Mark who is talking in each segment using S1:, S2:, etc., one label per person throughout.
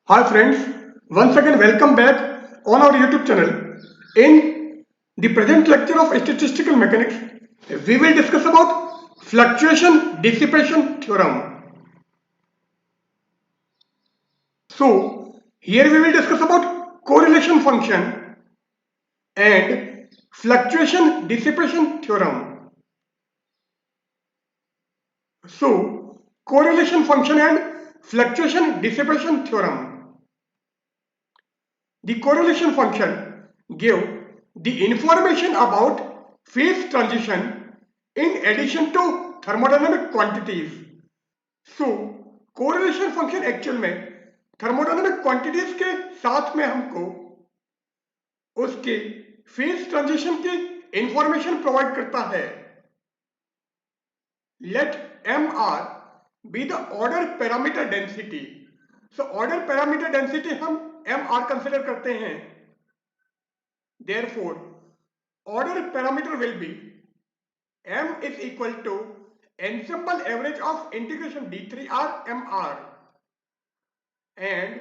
S1: Hi friends, once again welcome back on our YouTube channel. In the present lecture of statistical mechanics, we will discuss about fluctuation dissipation theorem. So here we will discuss about correlation function and fluctuation dissipation theorem. So correlation function and fluctuation dissipation theorem. The correlation function give the information about phase transition in addition to thermodynamic quantities. So correlation function actual में thermodynamic quantities के साथ में हमको उसके phase transition की information provide करता है. Let MR be the order parameter density. So order parameter density हम MR कंसिडर करते हैं. Therefore, order parameter will be M is equal to ensemble average of integration D3R MR, and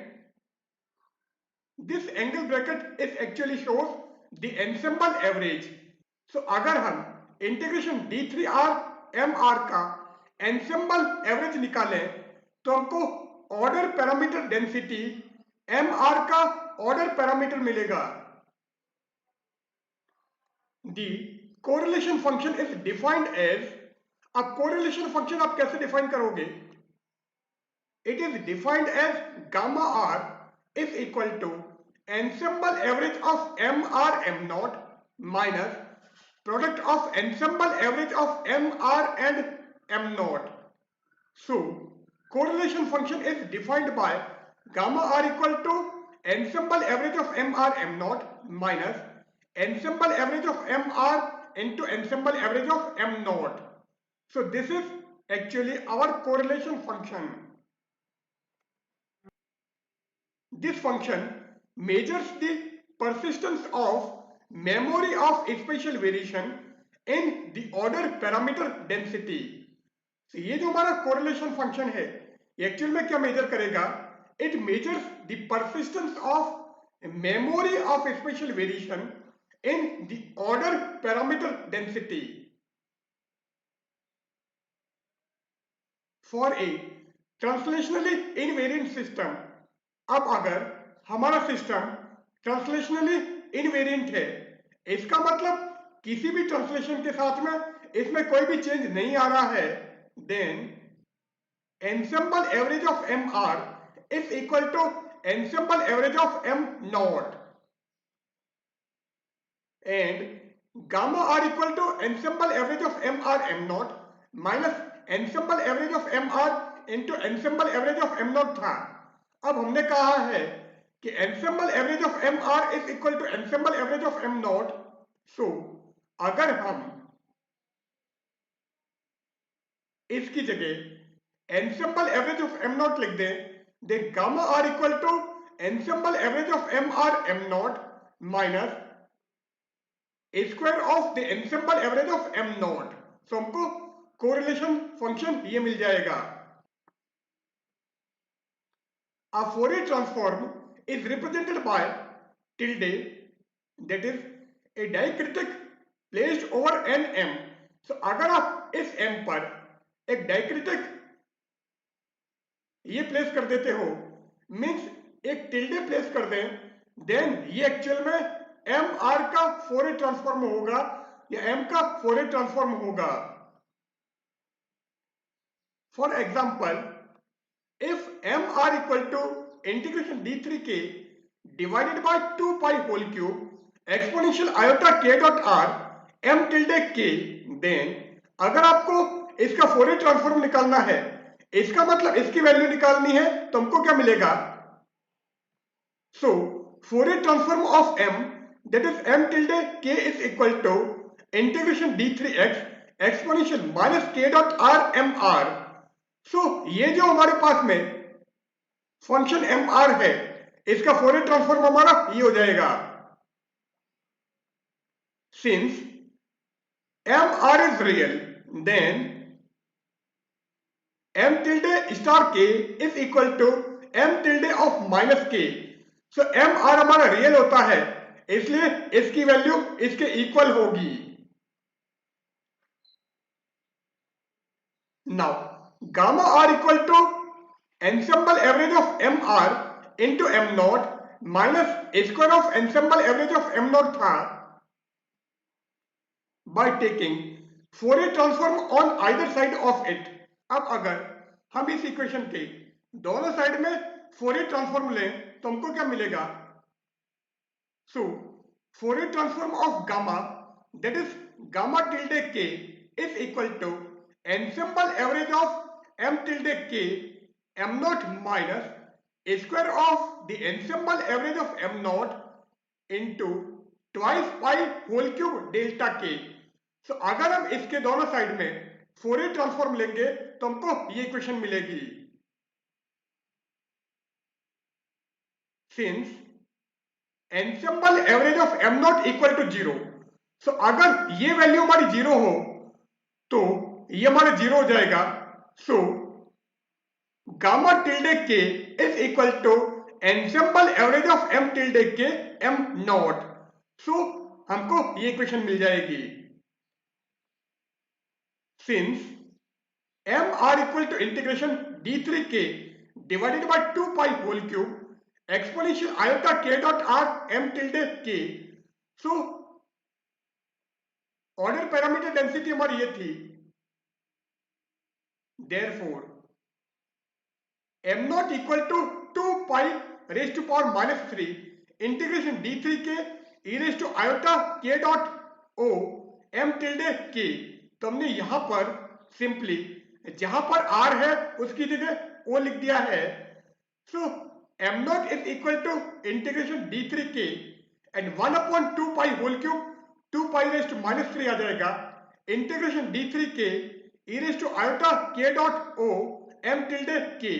S1: this angle bracket is actually shows the ensemble average. So अगर हम integration D3R MR का ensemble average निकालें तो हमको order parameter density MR का order parameter मिलेगा. The correlation function is defined as, अब correlation function आप कैसे डिफाइन करोगे? It is defined as gamma R is equal to ensemble average of MR M naught minus product of ensemble average of MR and M naught. So correlation function is defined by gamma R equal to ensemble average of MR M naught minus ensemble average of MR into ensemble average of M naught. So this is actually our correlation function. This function measures the persistence of memory of spatial variation in the order parameter density. So ये जो हमारा correlation function है ये actual में क्या major करेगा? It measures the persistence of memory of spatial variation in the order parameter density. For a translationally invariant system, अब अगर हमारा सिस्टम ट्रांसलेशनली इनवेरिएंट है, इसका मतलब किसी भी ट्रांसलेशन के साथ में इसमें कोई भी चेंज नहीं आ रहा है, then ensemble average of MR is equal to ensemble average of M naught and gamma R equal to ensemble average of MR M naught minus ensemble average of MR into ensemble average of M naught था. अब हमने कहा है कि ensemble average of MR is equal to ensemble average of M naught. So अगर हम इसकी जगह ensemble average of M naught लिख दें, then gamma R equal to ensemble average of MR M naught minus a square of the ensemble average of M naught. So हमको correlation function ये मिल जाएगा. A Fourier transform is represented by tilde, that is a diacritic placed over an m. So अगर आप इस m पर एक diacritic ये place कर देते हो, मीन्स एक टिल्डे प्लेस कर दें, देन ये एक्चुअल में एम आर का फोरियर ट्रांसफॉर्म होगा या एम का फोरियर ट्रांसफॉर्म होगा. For example, if mr equal to integration d3k divided by 2 pi whole cube exponential iota k dot r m tilde k, then अगर आपको इसका फोरियर ट्रांसफॉर्म निकालना है, इसका मतलब इसकी वैल्यू निकालनी है, तो हमको क्या मिलेगा? So Fourier transform of m, that is m tilde k is equal to integration d3x exponential minus k dot r m r. सो ये जो हमारे पास में फंक्शन एम आर है, इसका फोरियर ट्रांसफॉर्म हमारा ये हो जाएगा. Since M R is real, then m tilde star k is equal to m tilde of minus k. So M R हमारा रियल होता है, इसलिए इसकी वैल्यू इसके इक्वल होगी. Now gamma R equal to ensemble average of mr into m naught minus square of ensemble average of m naught था by taking Fourier transform on either side of it. अब अगर हम इस equation के दोनों side में Fourier transform लें तो हमको क्या मिलेगा? So Fourier transform of gamma, that is gamma tilde k, is equal to ensemble average of m tilde k m naught minus square of the ensemble average of m naught into twice pi whole cube delta k. So अगर हम इसके दोनों side में Fourier transform लेंगे तो हमको ये equation मिलेगी. Since ensemble average of m naught equal to 0, so अगर ये वैल्यू हमारी 0 हो तो ये हमारा 0 हो जाएगा. So gamma tilde k is equal to ensemble average of m tilde k m naught. So हमको ये इक्वेशन मिल जाएगी. Since m r equal to integration d3k divided by 2 pi whole cube exponential iota k dot r m tilde k. So order parameter density हमारी ये थी. Therefore m naught equal to 2 pi raised to power minus 3 integration d3k e raised to iota k dot o m tilde k. तो हमने यहां पर simply जहां पर r है उसकी जगह o लिख दिया है. सो m naught is equal to integration d3k and 1 upon 2 pi whole cube 2 pi raised to minus 3 आ जाएगा integration d3k e raised to iota k dot o m tilde k.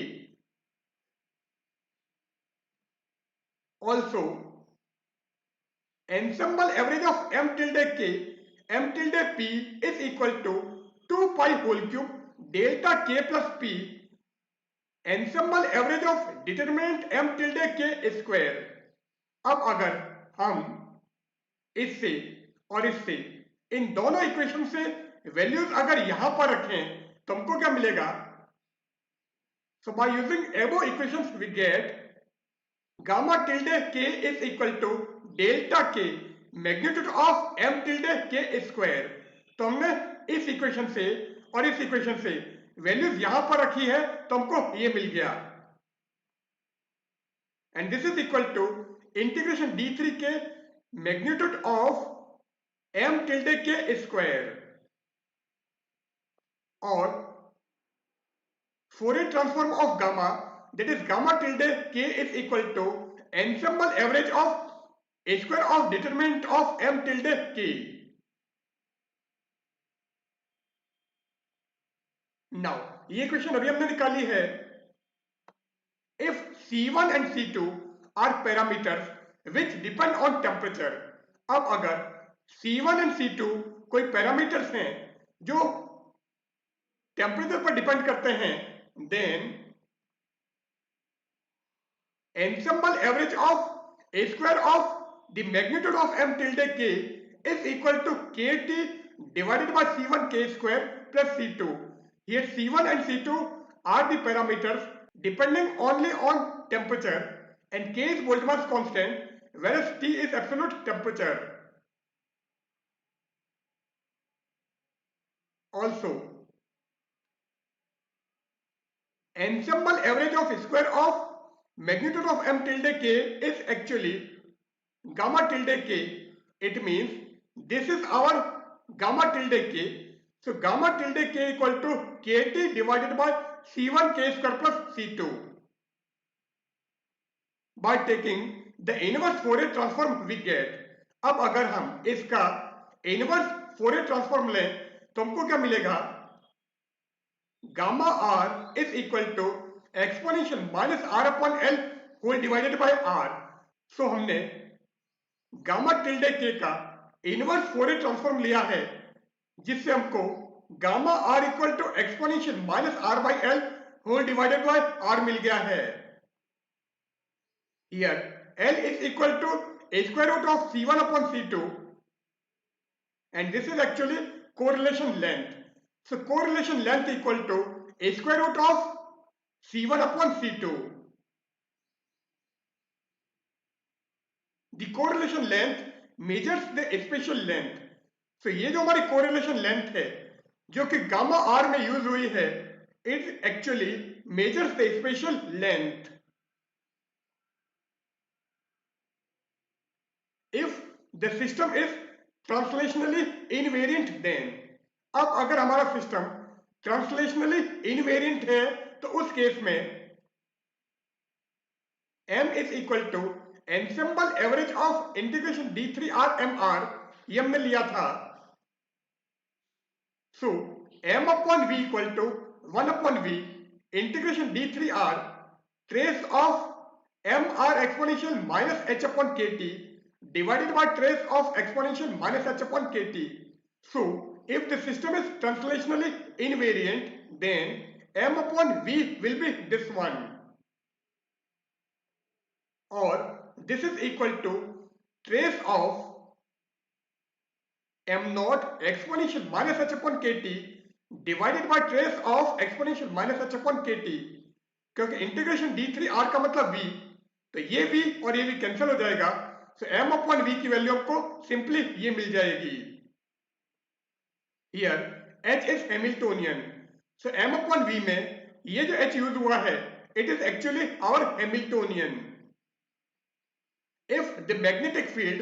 S1: Also ensemble average of m tilde k m tilde p is equal to 2 pi whole cube delta k plus p ensemble average of determinant m tilde k square. अब अगर हम इससे और इससे इन दोनों equation से values अगर यहां पर रखें तो हमको क्या मिलेगा? So by using above equations we get gamma tilde k is equal to delta k magnitude of m tilde k square. तो हमने इस इक्वेशन से और इस इक्वेशन से वैल्यूज यहां पर रखी है तो हमको ये मिल गया. And this is equal to integration d3k magnitude of m tilde k square और Fourier transform of gamma, that is gamma tilde k is equal to ensemble average of square of determinant of m tilde k. Now ये question अभी हमने निकाली है. If C1 and C2 are parameters which depend on temperature. अब अगर C1 and C2 कोई parameters हैं जो टेम्परेचर पर डिपेंड करते हैं, then ensemble average of a square of the magnitude of m tilde k is equal to kt divided by c1 k square plus c2. Here c1 and c2 are the parameters depending only on temperature and k is Boltzmann's constant whereas T is absolute temperature. Also ensemble average of square of magnitude of m tilde k is actually gamma tilde k. It means this is our gamma tilde k. So gamma tilde k equal to kt divided by c1 k square plus c2. By taking the inverse Fourier transform we get. अब अगर हम इसका inverse Fourier transform लें तो हमको क्या मिलेगा? Gamma r is equal to exponential minus r upon l whole divided by r. So हमने गामा टिल्डे k का इनवर्स Fourier ट्रांसफॉर्म लिया है जिससे हमको gamma r equal to exponential minus r by L whole divided by r मिल गया है. Here L is equal to a square root of C1 upon C2, and this is actually correlation length. So correlation length equal to a square root of C1 upon C2. The correlation length measures the spatial length. So ये जो हमारी correlation length है जो कि gamma R में use हुई है, it actually measures the spatial length. If the system is translationally invariant, then अब अगर हमारा सिस्टम ट्रांसलेशनली इनवेरिएंट है तो उस केस में m is equal to ensemble average of integration d3r mr, ये हमने लिया था. So m upon v equal to 1 upon v integration d3r trace of mr exponential minus h upon kt divided by trace of exponential minus h upon kt. So if the system is translationally invariant, then m upon v will be this one, or this is equal to trace of m naught exponential minus h upon kt divided by trace of exponential minus h upon kt. क्योंकि integration d3r का मतलब v, तो ये v और ये v cancel हो जाएगा. सो m upon v की वैल्यू आपको सिंपली ये मिल जाएगी. Here h is Hamiltonian. So m upon v में ये जो h यूज हुआ है, it is actually our Hamiltonian. If the magnetic field,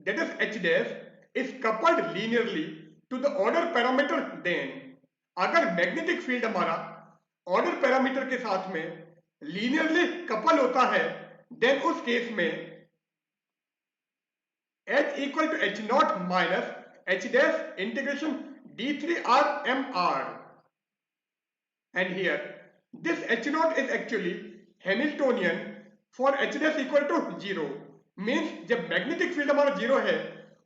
S1: that is h dash, is coupled linearly to the order parameter, then अगर magnetic field हमारा order parameter के साथ में लीनियरली कपल होता है, देन उस केस में h equal to h not minus h dash integration d3r mr, and here this h naught is actually Hamiltonian for h dash equal to 0. Means जब magnetic field हमारा 0 है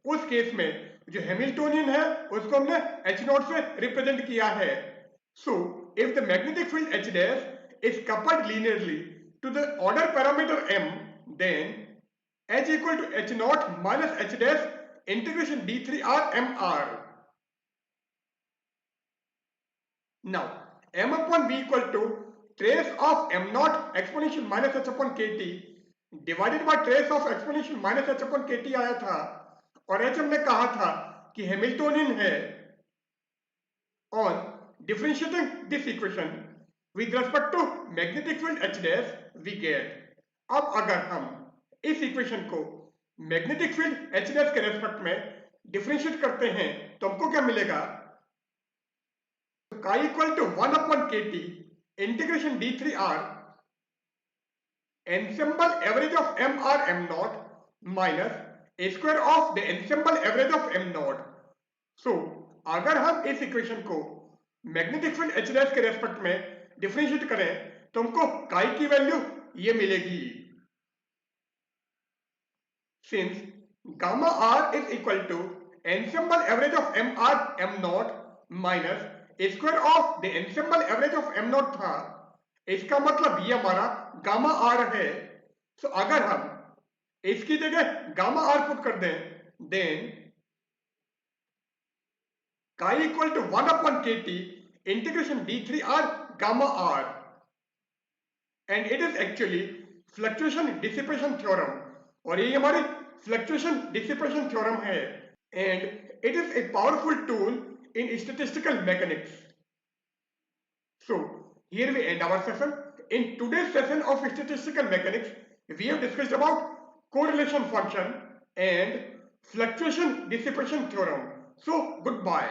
S1: उस case में जो हैमिल्टोनियन है उसको हमने h naught से रिप्रेजेंट किया है. So if the magnetic field h dash is coupled linearly to the order parameter m, then h equal to h naught minus h dash integration d3r mr. Now m upon v equal to trace of m naught exponential minus h upon kt divided by trace of exponential minus h upon kt आया था, और h हमने कहा था कि Hamiltonian है. On differentiating this equation with respect to magnetic field h dash, we get, अब अगर हम इस इक्वेशन को मैग्नेटिक फील्ड h dash के रेस्पेक्ट में डिफरेंशिएट करते हैं तो हमको क्या मिलेगा? chi equal to 1 upon kt integration d3r ensemble average of mr m naught minus a square of the ensemble average of m naught. So अगर हम इस इक्वेशन को मैग्नेटिक फील्ड h डैश के रेस्पेक्ट में डिफरेंशिएट करें तो हमको chi की वैल्यू ये मिलेगी. Since gamma r is equal to ensemble average of mr m naught minus a square of the ensemble average of m naught था, इसका मतलब ये हमारा गामा r है. सो अगर हम इसकी जगह गामा r पुट कर दें, then chi equal to 1 upon kt integration d3r gamma r, and it is actually fluctuation dissipation theorem, और ये हमारी fluctuation dissipation theorem है, and it is a powerful tool in statistical mechanics. So here we end our session. In today's session of statistical mechanics, we have discussed about correlation function and fluctuation dissipation theorem. So goodbye.